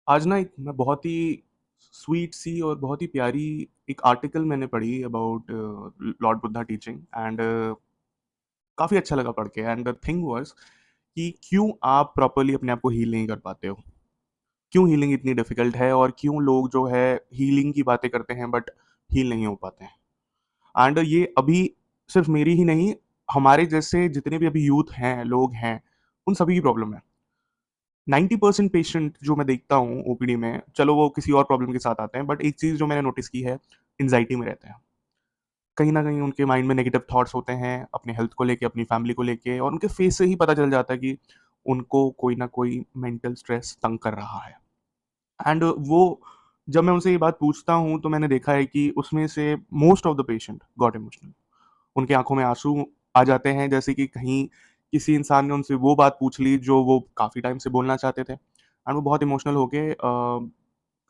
आज ना एक मैं बहुत ही स्वीट सी और बहुत ही प्यारी एक आर्टिकल मैंने पढ़ी about Lord Buddha teaching and काफ़ी अच्छा लगा पढ़ के। एंड द थिंग वाज कि क्यों आप प्रॉपर्ली अपने आप को हील नहीं कर पाते हो, क्यों हीलिंग इतनी डिफिकल्ट है और क्यों लोग जो है हीलिंग की बातें करते हैं बट हील नहीं हो पाते हैं। एंड ये अभी सिर्फ मेरी ही नहीं, हमारे जैसे जितने भी अभी यूथ हैं, लोग हैं, उन सभी की प्रॉब्लम है। 90% पेशेंट जो मैं देखता हूँ ओपीडी में, चलो वो किसी और प्रॉब्लम के साथ आते हैं, बट एक चीज़ जो मैंने नोटिस की है, एंजाइटी में रहते हैं। कहीं ना कहीं उनके माइंड में नेगेटिव थॉट्स होते हैं अपने हेल्थ को लेके, अपनी फैमिली को लेके, और उनके फेस से ही पता चल जाता है कि उनको कोई ना कोई मेंटल स्ट्रेस तंग कर रहा है। एंड वो जब मैं उनसे ये बात पूछता हूँ तो मैंने देखा है कि उसमें से most of the patient got emotional. उनकी आंखों में आंसू आ जाते हैं, जैसे कि कहीं किसी इंसान ने उनसे वो बात पूछ ली जो वो काफ़ी टाइम से बोलना चाहते थे, एंड वो बहुत इमोशनल होके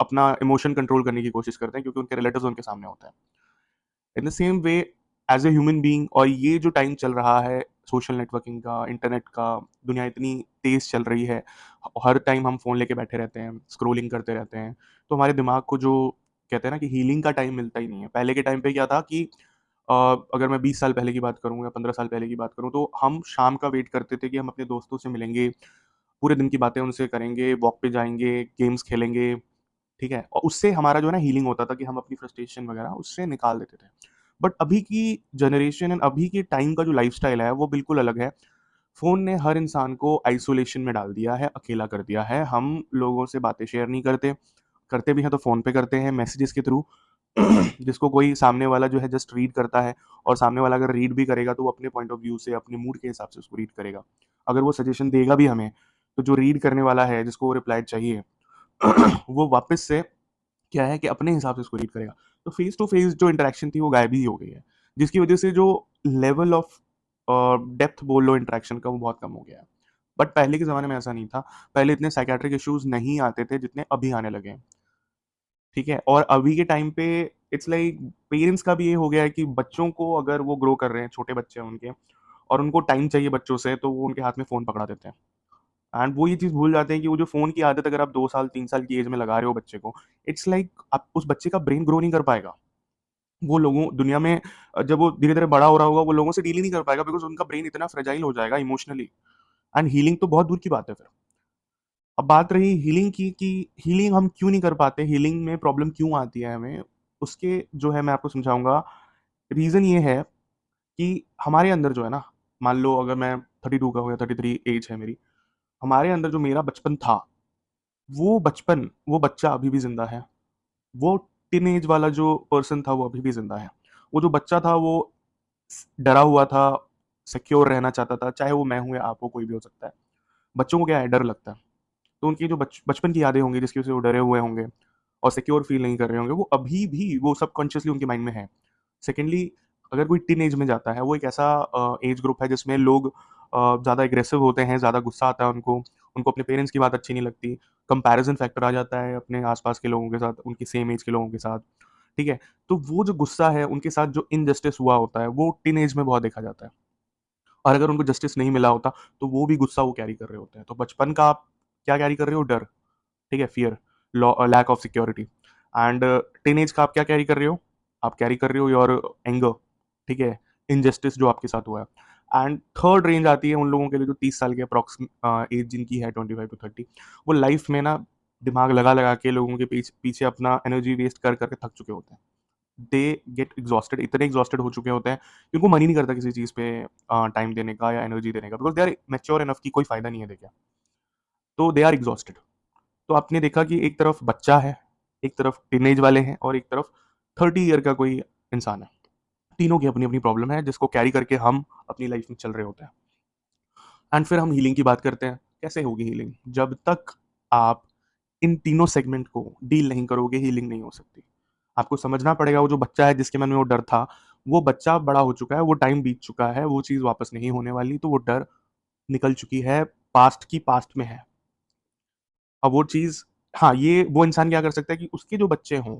अपना इमोशन कंट्रोल करने की कोशिश करते हैं क्योंकि उनके रिलेटिव्स उनके सामने होते हैं। In the same way, as a human being, और ये जो टाइम चल रहा है सोशल नेटवर्किंग का, इंटरनेट का, दुनिया इतनी तेज चल रही है, हर टाइम हम फ़ोन लेके बैठे रहते हैं, स्क्रोलिंग करते रहते हैं, तो हमारे दिमाग को जो कहते हैं ना कि हीलिंग का टाइम मिलता ही नहीं है। पहले के टाइम पे क्या था कि अ, अगर मैं 20 साल पहले की बात करूँ या 15 साल पहले की बात करूँ, तो हम शाम का वेट करते थे कि हम अपने दोस्तों से मिलेंगे, पूरे दिन की बातें उनसे करेंगे, वॉक पे जाएँगे, गेम्स खेलेंगे, ठीक है? और उससे हमारा जो है ना हीलिंग होता था कि हम अपनी फ्रस्ट्रेशन वगैरह उससे निकाल देते थे। बट अभी की जनरेशन एंड अभी के टाइम का जो लाइफ़स्टाइल है, वो बिल्कुल अलग है। फ़ोन ने हर इंसान को आइसोलेशन में डाल दिया है, अकेला कर दिया है। हम लोगों से बातें शेयर नहीं करते, करते भी हैं तो फ़ोन पे करते हैं, मैसेजेस के थ्रू। जिसको कोई सामने वाला जो है जस्ट रीड करता है, और सामने वाला अगर रीड भी करेगा तो वो अपने पॉइंट ऑफ व्यू से, अपने मूड के हिसाब से उसको रीड करेगा। अगर वो सजेशन देगा भी हमें, तो जो रीड करने वाला है, जिसको वो रिप्लाई चाहिए, वो वापस से क्या है कि अपने हिसाब से उसको रीड करेगा। तो फेस टू फेस जो इंटरेक्शन थी वो गायब ही हो गई है, जिसकी वजह से जो लेवल ऑफ डेप्थ बोल लो इंटरेक्शन का, वो बहुत कम हो गया है। बट पहले के ज़माने में ऐसा नहीं था। पहले इतने साइकेट्रिक इश्यूज़ नहीं आते थे जितने अभी आने लगे हैं, ठीक है? और अभी के टाइम पे इट्स लाइक पेरेंट्स का भी ये हो गया है कि बच्चों को अगर वो ग्रो कर रहे हैं, छोटे बच्चे हैं उनके, और उनको टाइम चाहिए बच्चों से, तो वो उनके हाथ में फ़ोन पकड़ा देते हैं। एंड वो ये चीज़ भूल जाते हैं कि वो जो फ़ोन की आदत अगर आप 2 साल, 3 साल की एज में लगा रहे हो बच्चे को, इट्स लाइक आप उस बच्चे का ब्रेन ग्रो नहीं कर पाएगा। वो लोगों दुनिया में जब वो धीरे-धीरे बड़ा हो रहा होगा, वो लोगों से डील ही नहीं कर पाएगा बिकॉज़ उनका ब्रेन इतना फ्रेजाइल हो जाएगा इमोशनली। एंड हीलिंग तो बहुत दूर की बात है फिर। अब बात रही हीलिंग की कि हीलिंग हम क्यों नहीं कर पाते, हीलिंग में प्रॉब्लम क्यों आती है हमें, उसके जो है मैं आपको समझाऊँगा। रीज़न ये है कि हमारे अंदर जो है ना, मान लो अगर मैं 32 का हूँ या 33 एज है मेरी, हमारे अंदर जो मेरा बचपन था, वो बचपन, वो बच्चा अभी भी ज़िंदा है। वो टीनेज वाला जो पर्सन था, वो अभी भी ज़िंदा है। वो जो बच्चा था, वो डरा हुआ था, सिक्योर रहना चाहता था, चाहे वो मैं हूँ या आप हो, कोई भी हो सकता है। बच्चों को क्या है, डर लगता है। तो उनकी जो बचपन की यादें होंगी जिसकी वजह से वो डरे हुए होंगे और सिक्योर फील नहीं कर रहे होंगे, वो अभी भी वो सबकॉन्शियसली उनके माइंड में है। सेकेंडली, अगर कोई टीनेज में जाता है, वो एक ऐसा एज ग्रुप है जिसमें लोग ज़्यादा एग्रेसिव होते हैं, ज़्यादा गुस्सा आता है उनको, उनको अपने पेरेंट्स की बात अच्छी नहीं लगती, कंपैरिजन फैक्टर आ जाता है अपने आसपास के लोगों के साथ, उनकी सेम एज के लोगों के साथ, ठीक है? तो वो जो गुस्सा है, उनके साथ जो इनजस्टिस हुआ होता है, वो टीनेज में बहुत देखा जाता है। और अगर उनको जस्टिस नहीं मिला होता, तो वो भी गुस्सा वो कैरी कर रहे होते हैं। तो बचपन का आप क्या कैरी कर रहे हो? डर, ठीक है? Fear, lack of security. And teenage का आप क्या कैरी कर रहे हो? आप कैरी कर रहे हो योर एंगर, ठीक है? इनजस्टिस जो आपके साथ हुआ है। एंड थर्ड रेंज आती है उन लोगों के लिए जो 30 साल के अप्रॉक्स एज जिनकी है, 25 टू 30। वो लाइफ में ना दिमाग लगा-लगा के लोगों के पीछे अपना एनर्जी वेस्ट कर के थक चुके होते हैं। दे गेट एग्जॉस्टेड, इतने एग्जॉस्टेड हो चुके होते हैं कि उनको मन ही नहीं करता किसी चीज़ पे टाइम देने का या एनर्जी देने का, because they are mature enough कि कोई फ़ायदा नहीं है देके। तो दे आर एग्जॉस्टेड। तो आपने देखा कि एक तरफ बच्चा है, एक तरफ टीनेज वाले हैं, और एक तरफ 30 ईयर का कोई इंसान है। तीनों की अपनी-अपनी प्रॉब्लम है जिसको कैरी करके हम अपनी लाइफ में चल रहे होते हैं। एंड फिर हम हीलिंग की बात करते हैं। कैसे होगी हीलिंग? जब तक आप इन तीनों सेगमेंट को डील नहीं करोगे, हीलिंग नहीं हो सकती। आपको समझना पड़ेगा वो जो बच्चा है जिसके मन में वो डर था, वो बच्चा बड़ा हो चुका है, वो टाइम बीत चुका है, वो चीज़ वापस नहीं होने वाली, तो वो डर निकल चुकी है, पास्ट की पास्ट में है। अब वो चीज़, हाँ, ये वो इंसान क्या कर सकता है कि उसके जो बच्चे हों,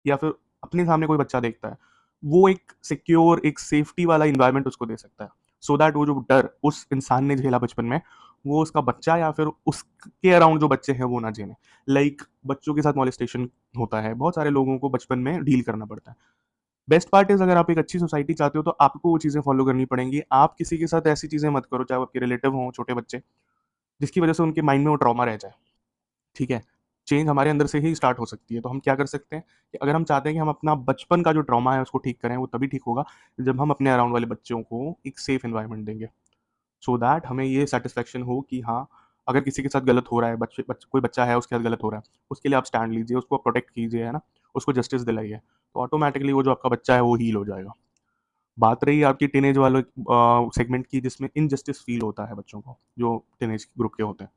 या फिर अपने सामने कोई बच्चा देखता है, वो एक सिक्योर, एक सेफ्टी वाला एनवायरनमेंट उसको दे सकता है। सो दैट वो जो डर उस इंसान ने झेला बचपन में, वो उसका बच्चा या फिर उसके अराउंड जो बच्चे हैं वो ना झेलें। लाइक बच्चों के साथ मॉलेस्टेशन होता है, बहुत सारे लोगों को बचपन में डील करना पड़ता है। बेस्ट पार्ट इज़ अगर आप एक अच्छी सोसाइटी चाहते हो तो आपको वो चीज़ें फॉलो करनी पड़ेंगी। आप किसी के साथ ऐसी चीज़ें मत करो, चाहे वो आपके रिलेटिव हों, छोटे बच्चे, जिसकी वजह से उनके माइंड में वो ट्रॉमा रह जाए, ठीक है? चेंज हमारे अंदर से ही स्टार्ट हो सकती है। तो हम क्या कर सकते हैं कि अगर हम चाहते हैं कि हम अपना बचपन का जो ट्रॉमा है उसको ठीक करें, वो तभी ठीक होगा जब हम अपने अराउंड वाले बच्चों को एक सेफ एनवायरनमेंट देंगे। सो दैट हमें ये सैटिस्फैक्शन हो कि हाँ, अगर किसी के साथ गलत हो रहा है, कोई बच्चा है उसके साथ गलत हो रहा है, उसके लिए आप स्टैंड लीजिए, उसको प्रोटेक्ट कीजिए, है ना? उसको जस्टिस दिलाइए, तो ऑटोमैटिकली वो जो आपका बच्चा है वो हील हो जाएगा। बात रही आपकी टीनेज वाले सेगमेंट की जिसमें इनजस्टिस फील होता है बच्चों को, जो टीनेज ग्रुप के होते हैं,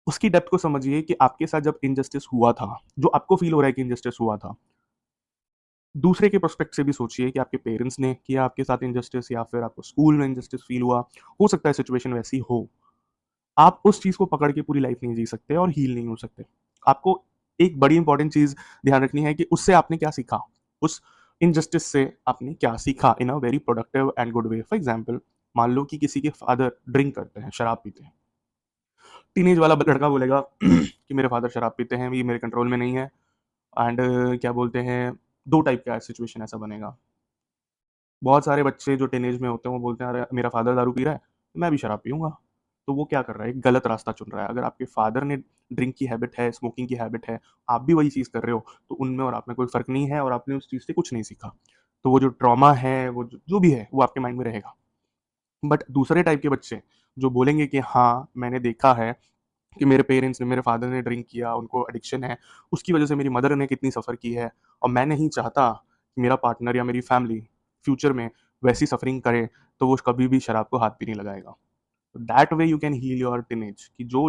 उसकी डेप्थ को समझिए कि आपके साथ जब इनजस्टिस हुआ था, जो आपको फील हो रहा है कि इनजस्टिस हुआ था, दूसरे के पर्सपेक्ट से भी सोचिए कि आपके पेरेंट्स ने किया आपके साथ इनजस्टिस या फिर आपको स्कूल में इनजस्टिस फील हुआ। हो सकता है सिचुएशन वैसी हो। आप उस चीज़ को पकड़ के पूरी लाइफ नहीं जी सकते और हील नहीं हो सकते। आपको एक बड़ी इंपॉर्टेंट चीज़ ध्यान रखनी है कि उससे आपने क्या सीखा? उस इनजस्टिस से आपने क्या सीखा in a very productive and good way? For example, मान लो कि किसी के फादर ड्रिंक करते हैं, शराब पीते हैं। टीनेज वाला लड़का बोलेगा कि मेरे फादर शराब पीते हैं, ये मेरे कंट्रोल में नहीं है। एंड क्या बोलते हैं, 2 टाइप का सिचुएशन ऐसा बनेगा। बहुत सारे बच्चे जो टीनेज में होते हैं वो बोलते हैं, अरे मेरा फादर दारू पी रहा है, मैं भी शराब पीऊँगा। तो वो क्या कर रहा है, एक गलत रास्ता चुन रहा है। अगर आपके फादर ने ड्रिंक की हैबिट है, स्मोकिंग की हैबिट है, आप भी वही चीज़ कर रहे हो, तो उनमें और आप में कोई फ़र्क नहीं है और आपने उस चीज़ से कुछ नहीं सीखा। तो वो जो ट्रॉमा है, वो जो भी है, वो आपके माइंड में रहेगा। बट दूसरे टाइप के बच्चे जो बोलेंगे कि हाँ, मैंने देखा है कि मेरे पेरेंट्स ने, मेरे फादर ने ड्रिंक किया, उनको एडिक्शन है, उसकी वजह से मेरी मदर ने कितनी सफ़र की है और मैं नहीं चाहता कि मेरा पार्टनर या मेरी फैमिली फ्यूचर में वैसी सफ़रिंग करे, तो वो कभी भी शराब को हाथ भी नहीं लगाएगा। That way you can heal your teenage कि जो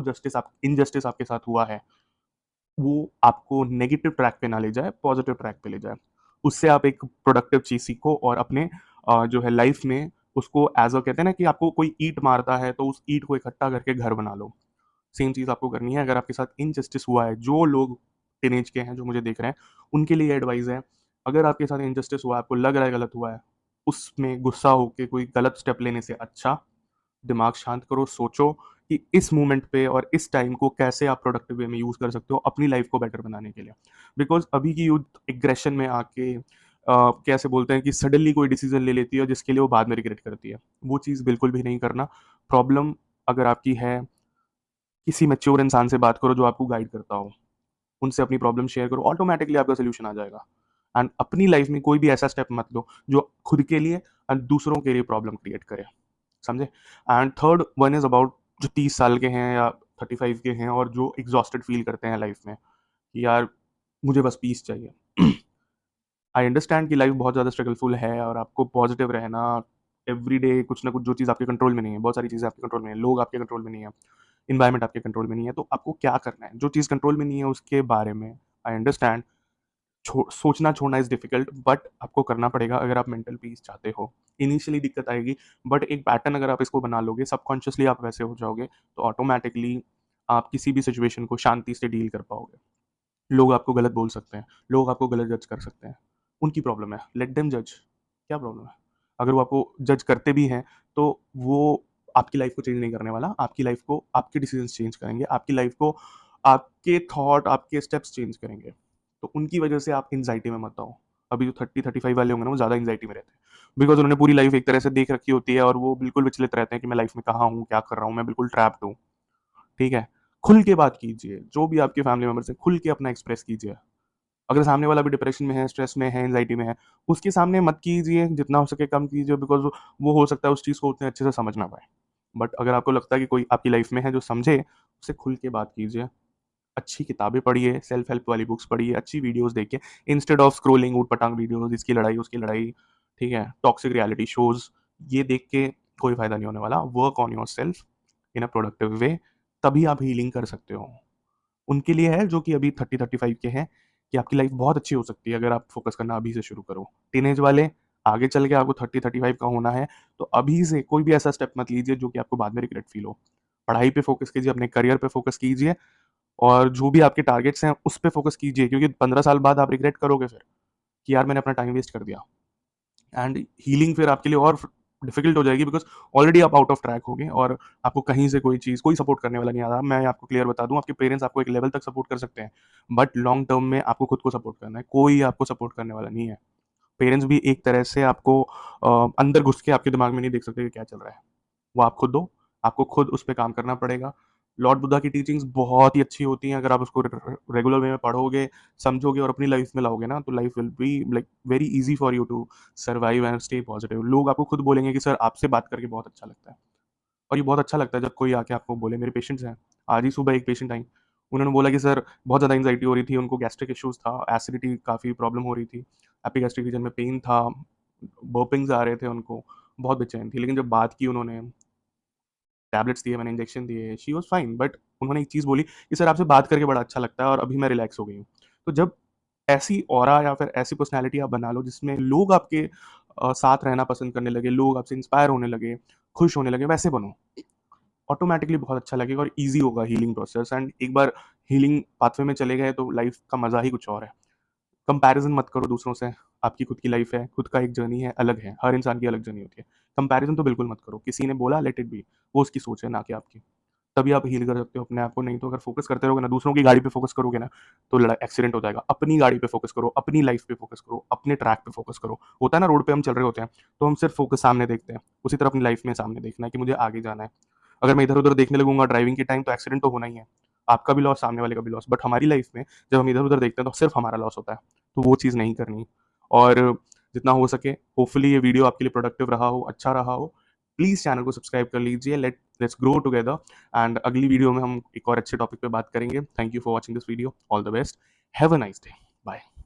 इनजस्टिस आपके साथ हुआ है, वो आपको नेगेटिव ट्रैक पे ना ले जाए, पॉजिटिव ट्रैक पे ले जाए। उससे आप एक प्रोडक्टिव चीज़ सीखो और अपने जो है लाइफ में उसको एज़ अ कहते हैं ना कि आपको कोई ईंट मारता है, तो उस ईंट को इकट्ठा करके घर बना लो। सेम चीज़ आपको करनी है। अगर आपके साथ इनजस्टिस हुआ है, जो लोग टीनेज के हैं जो मुझे देख रहे हैं, उनके लिए एडवाइस है, अगर आपके साथ इनजस्टिस हुआ है, आपको लग रहा है गलत हुआ है, उसमें गुस्सा होके कोई गलत स्टेप लेने से अच्छा दिमाग शांत करो, सोचो कि इस मोमेंट पे और इस टाइम को कैसे आप प्रोडक्टिव वे में यूज़ कर सकते हो अपनी लाइफ को बेटर बनाने के लिए। बिकॉज़ अभी की यूथ एग्रेशन में आके कैसे बोलते हैं कि सडनली कोई डिसीज़न ले लेती है और जिसके लिए वो बाद में रिग्रेट करती है। वो चीज़ बिल्कुल भी नहीं करना। प्रॉब्लम अगर आपकी है, किसी मैच्योर इंसान से बात करो जो आपको गाइड करता हो। उनसे अपनी प्रॉब्लम शेयर करो, ऑटोमैटिकली आपका सॉल्यूशन आ जाएगा। एंड अपनी लाइफ में कोई भी ऐसा स्टेप मत लो जो खुद के लिए एंड दूसरों के लिए प्रॉब्लम क्रिएट करे। समझे? And third one is about जो 30 साल के हैं या 35 के हैं और जो एग्जॉस्टेड फील करते हैं लाइफ में कि यार मुझे बस पीस चाहिए। आई अंडरस्टैंड कि लाइफ बहुत ज़्यादा स्ट्रगलफुल है और आपको पॉजिटिव रहना, एवरीडे कुछ ना कुछ, जो चीज़ आपके कंट्रोल में नहीं है, बहुत सारी चीज़ें आपके कंट्रोल में है, लोग आपके कंट्रोल में नहीं है, एनवायरनमेंट आपके कंट्रोल में नहीं है, तो आपको क्या करना है? जो चीज़ कंट्रोल में नहीं है उसके बारे में आई अंडरस्टैंड, सोचना छोड़ना इज़ डिफ़िकल्ट, बट आपको करना पड़ेगा अगर आप मेंटल पीस चाहते हो। इनिशियली दिक्कत आएगी, बट एक पैटर्न अगर आप इसको बना लोगे, सबकॉन्शियसली आप वैसे हो जाओगे, तो ऑटोमैटिकली आप किसी भी सिचुएशन को शांति से डील कर पाओगे। लोग आपको गलत बोल सकते हैं, लोग आपको गलत जज कर सकते हैं, उनकी प्रॉब्लम है, लेट देम जज, क्या प्रॉब्लम है? अगर वो आपको जज करते भी हैं, तो वो आपकी लाइफ़ को चेंज नहीं करने वाला, आपकी लाइफ़ को आपके डिसीज़न्स चेंज करेंगे, आपकी लाइफ़ को आपके थॉट, आपके स्टेप्स चेंज करेंगे। तो उनकी वजह से आप एंग्ज़ायटी में मत आओ। अभी जो 30-35 वाले होंगे ना, वो ज़्यादा एंग्ज़ायटी में रहते हैं, बिकॉज़ उन्होंने पूरी लाइफ़ एक तरह से देख रखी होती है और वो बिल्कुल विचलित रहते हैं कि मैं लाइफ़ में कहाँ हूँ, क्या कर रहा हूँ, मैं बिल्कुल ट्रैप्ड हूँ, ठीक है? खुल के बात कीजिए, जो भी आपके फैमिली मेंबर्स हैं, खुल के अपना एक्सप्रेस कीजिए। अगर सामने वाला भी डिप्रेशन में है, स्ट्रेस में है, एंग्जायटी में है, उसके सामने मत कीजिए, जितना हो सके कम कीजिए, बिकॉज़ वो हो सकता है उस चीज़ को उतने अच्छे से समझ ना पाए। बट अगर आपको लगता है कि कोई आपकी लाइफ़ में है जो समझे, उससे खुल के बात कीजिए। अच्छी किताबें पढ़िए, सेल्फ हेल्प वाली बुक्स पढ़िए, अच्छी वीडियोज़ देखिए, इंस्टेड ऑफ स्क्रॉलिंग ऊट-पटांग वीडियोज़, इसकी लड़ाई, उसकी लड़ाई, ठीक है? टॉक्सिक रियलिटी शोज़, ये देख के कोई फ़ायदा नहीं होने वाला। Work on yourself in a productive way, तभी आप हीलिंग कर सकते हो। उनके लिए है जो कि अभी 30-35 के हैं, कि आपकी लाइफ बहुत अच्छी हो सकती है अगर आप फ़ोकस करना अभी से शुरू करो। टीनेज वाले, आगे चल के आपको 30-35 का होना है, तो अभी से कोई भी ऐसा स्टेप मत लीजिए जो कि आपको बाद में रिग्रेट फ़ील हो। पढ़ाई पे फ़ोकस कीजिए, अपने करियर पे फ़ोकस कीजिए और जो भी आपके टारगेट्स हैं उस पे फ़ोकस कीजिए, क्योंकि 15 साल बाद आप रिग्रेट करोगे फिर, कि यार मैंने अपना टाइम वेस्ट कर दिया। एंड हीलिंग फिर आपके लिए और डिफिकल्ट हो जाएगी, बिकॉज ऑलरेडी आप आउट ऑफ ट्रैक होगे और आपको कहीं से कोई चीज़, कोई सपोर्ट करने वाला नहीं आ रहा। मैं आपको क्लियर बता दूं, आपके पेरेंट्स आपको एक लेवल तक सपोर्ट कर सकते हैं, बट लॉन्ग टर्म में आपको खुद को सपोर्ट करना है, कोई आपको सपोर्ट करने वाला नहीं है। पेरेंट्स भी एक तरह से आपको अंदर घुस के आपके दिमाग में नहीं देख सकते कि क्या चल रहा है, वो आप खुद दो, आपको खुद उस पर काम करना पड़ेगा। लॉर्ड बुद्धा की टीचिंग्स बहुत ही अच्छी होती हैं, अगर आप उसको रेगुलर वे में पढ़ोगे, समझोगे और अपनी लाइफ में लाओगे ना, तो life will be like very easy for you to survive and stay positive. लोग आपको खुद बोलेंगे कि सर आपसे बात करके बहुत अच्छा लगता है, और ये बहुत अच्छा लगता है जब कोई आके आपको बोले। मेरे पेशेंट्स हैं, आज ही सुबह एक पेशेंट आई, उन्होंने बोला कि सर बहुत ज़्यादा एंग्जाइटी हो रही थी, उनको गैस्ट्रिक इश्यूज था, एसिडिटी काफ़ी प्रॉब्लम हो रही थी, एपिगैस्ट्रिक रीजन में पेन था, बर्पिंग्स आ रहे थे उनको, बहुत बेचैन थी। लेकिन जब बात की उन्होंने, टैबलेट्स दिए, मैंने इंजेक्शन दिए, शी वाज़ फाइन, बट उन्होंने एक चीज़ बोली कि सर आपसे बात करके बड़ा अच्छा लगता है और अभी मैं रिलैक्स हो गई हूँ। तो जब ऐसी ऑरा या फिर ऐसी पर्सनैलिटी आप बना लो जिसमें लोग आपके साथ रहना पसंद करने लगे, लोग आपसे इंस्पायर होने लगे, खुश होने लगे, वैसे बनो। ऑटोमैटिकली बहुत अच्छा लगेगा और ईज़ी होगा हीलिंग प्रोसेस, एंड एक बार हीलिंग पाथवे में चले गए तो लाइफ़ का मज़ा ही कुछ और है। कंपैरिज़न मत करो दूसरों से, आपकी खुद की लाइफ़ है, खुद का एक जर्नी है, अलग है, हर इंसान की अलग जर्नी होती है। कंपैरिज़न तो बिल्कुल मत करो, किसी ने बोला लेट इट बी, वो उसकी सोच है ना कि आपकी। तभी आप हील कर सकते हो अपने आप को, नहीं तो अगर फोकस करते रहोगे ना, दूसरों की गाड़ी पे फोकस करोगे ना, तो लड़ा एक्सीडेंट हो जाएगा। अपनी गाड़ी पे फोकस करो, अपनी लाइफ पे फोकस करो, अपने ट्रैक पे फोकस करो। होता है ना, रोड पे हम चल रहे होते हैं, तो हम सिर्फ फोकस सामने देखते हैं, उसी तरह अपनी लाइफ में सामने देखना है कि मुझे आगे जाना है। अगर मैं इधर-उधर देखने लगूँगा ड्राइविंग के टाइम, तो एक्सीडेंट तो होना ही है। आपका भी लॉस, सामने वाले का भी लॉस। बट हमारी लाइफ में जब हम इधर-उधर देखते हैं तो सिर्फ हमारा लॉस होता है। तो वो चीज़ नहीं करनी। और जितना हो सके, होपफुली ये वीडियो आपके लिए प्रोडक्टिव रहा हो, अच्छा रहा हो। प्लीज़ चैनल को सब्सक्राइब कर लीजिए। लेट्स ग्रो टुगेदर, एंड अगली वीडियो में हम एक और अच्छे टॉपिक पे बात करेंगे। Thank you for watching this video. All the best. Have a nice day. Bye.